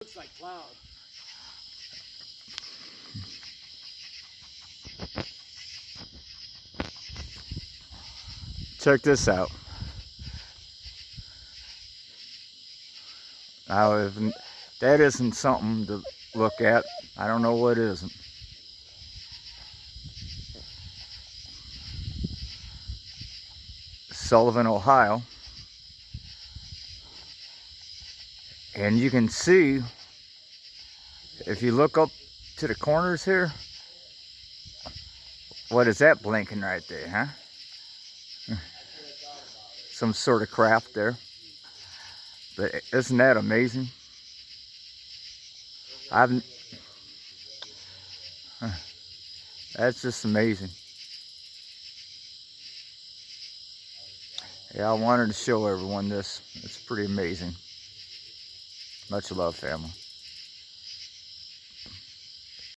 Looks like cloud. Check this out. Now, if that isn't something to look at, I don't know what isn't. Sullivan, Ohio. And you can see, if you look up to the corners here, what is that blinking right there, huh? Some sort of craft there. But isn't that amazing? That's just amazing. Yeah, I wanted to show everyone this. It's pretty amazing. Much love, family.